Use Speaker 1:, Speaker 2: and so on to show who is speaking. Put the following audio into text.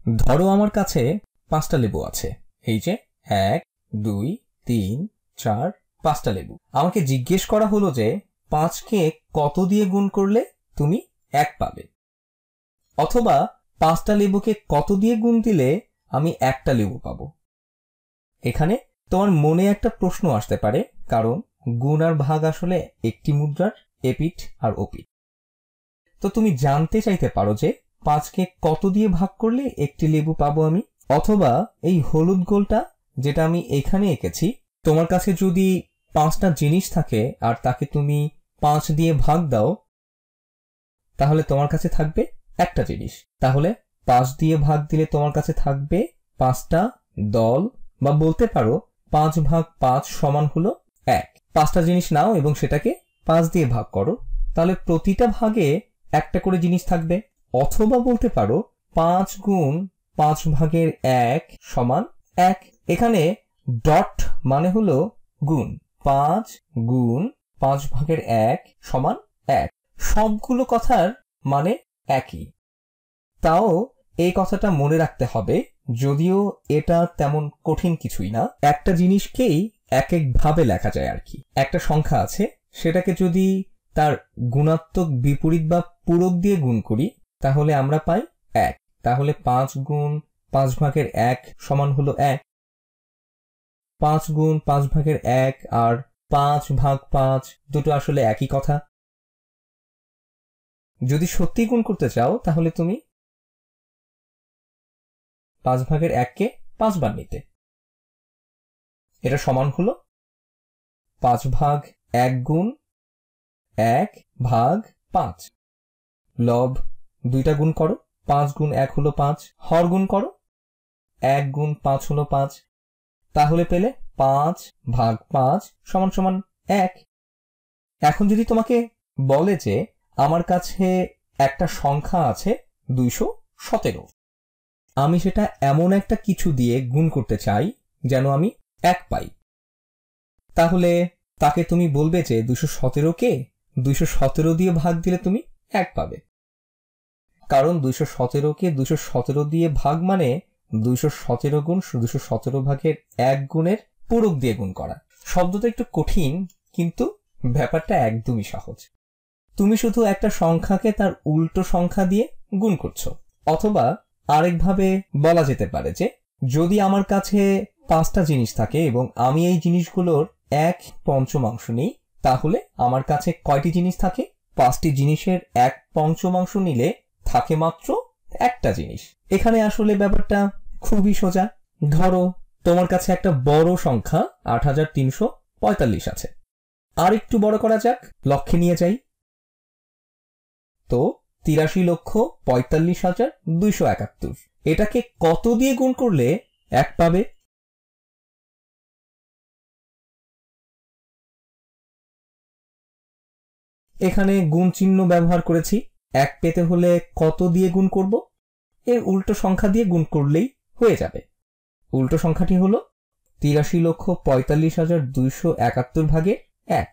Speaker 1: ধরো আমার কাছে 5টা লেবু আছে। এই যে 1 2 3 4 5টা লেবু। আমাকে জিজ্ঞেস করা হলো যে 5কে কত দিয়ে গুণ করলে তুমি 1 পাবে, অথবা 5টা লেবুকে কত দিয়ে গুণ দিলে আমি 1টা লেবু পাবো। এখানে তোমার মনে একটা প্রশ্ন আসতে পারে, কারণ গুণ আর ভাগ আসলে একটি মুদ্রার এপিঠ আর ওপিঠ। তো তুমি জানতে চাইতে পারো যে 5কে কত দিয়ে ভাগ করলে একটি লেবু পাবো আমি, অথবা এই হলুদ গোলটা যেটা আমি এখানে এঁকেছি, তোমার কাছে যদি 5টা জিনিস থাকে আর তাকে তুমি 5 দিয়ে ভাগ দাও, তাহলে তোমার কাছে থাকবে একটা জিনিস। তাহলে 5 দিয়ে ভাগ দিলে তোমার কাছে থাকবে 5টা দল, বা বলতে পারো 5 ভাগ 5 সমান হলো 1। 5টা জিনিস নাও এবং সেটাকে 5 দিয়ে ভাগ করো, তাহলে প্রতিটা ভাগে একটা করে জিনিস থাকবে। অথবা বলতে পারো 5 গুণ 5 ভাগের 1 সমান 1। এখানে ডট মানে হলো গুণ, 5 গুণ 5 ভাগের 1 সমান 1। সবগুলো কথার মানে একই। তাও এই কথাটা মনে রাখতে হবে, যদিও এটা তেমন কঠিন কিছুই না। একটা জিনিসকেই এক এক ভাবে লেখা যায় আর কি। একটা সংখ্যা আছে, সেটাকে যদি তার গুণাত্মক বিপরীত বা পূরক দিয়ে গুণ করি, তাহলে আমরা পাই 1। তাহলে 5 গুণ 5 ভাগের 1 সমান হলো 1। 5 গুণ 5 ভাগের 1 আর 5 ভাগ 5 দুটো আসলে একই কথা। যদি সত্যি গুণ করতে চাও, তাহলে তুমি 5 ভাগের 1কে 5 বার নিতে। এটা সমান হলো 5 ভাগ 1 গুণ 1 ভাগ 5। লব 2টা গুণ করো, 5 গুণ 1 হলো 5। হর গুণ করো, 1 গুণ 5 হলো 5। তাহলে পেলে 5 ভাগ 5 সমান সমান 1। এখন যদি তোমাকে বলে যে আমার কাছে একটা সংখ্যা আছে 217, আমি সেটা এমন একটা কিছু দিয়ে গুণ করতে চাই যেন আমি 1 পাই, তাহলে তাকে তুমি বলবে যে 217কে 217 দিয়ে ভাগ দিলে তুমি 1 পাবে। কারণ 217কে 217 দিয়ে ভাগ মানে 217 গুণ 217 ভাগের 1 গুণের পূরক দিয়ে গুণ করা। শব্দটা একটু কঠিন, কিন্তু ব্যাপারটা একদমই সহজ। তুমি শুধু একটা সংখ্যাকে তার উল্টো সংখ্যা দিয়ে গুণ করছো। অথবা আরেকভাবে বলা যেতে পারে যে যদি আমার কাছে 5টা জিনিস থাকে এবং আমি এই জিনিসগুলোর 1/5 নিই, তাহলে আমার কাছে কয়টি জিনিস থাকে? 5টি জিনিসের 1/5 নিলে থাকে মাত্র একটা জিনিস। এখানে আসলে ব্যাপারটা খুবই সোজা। ধরো তোমার কাছে একটা বড় সংখ্যা 8345 আছে। আর একটু বড় করা যাক, লক্ষে নিয়ে যাই। তো 83,45,271, এটাকে কত দিয়ে গুণ করলে 1 পাবে? এখানে গুণ চিহ্ন ব্যবহার করেছি। 1 পেতে হলে কত দিয়ে গুণ করব? এর উল্টো সংখ্যা দিয়ে গুণ করলেই হয়ে যাবে। উল্টো সংখ্যাটি হলো 83,45,271 ভাগে 1।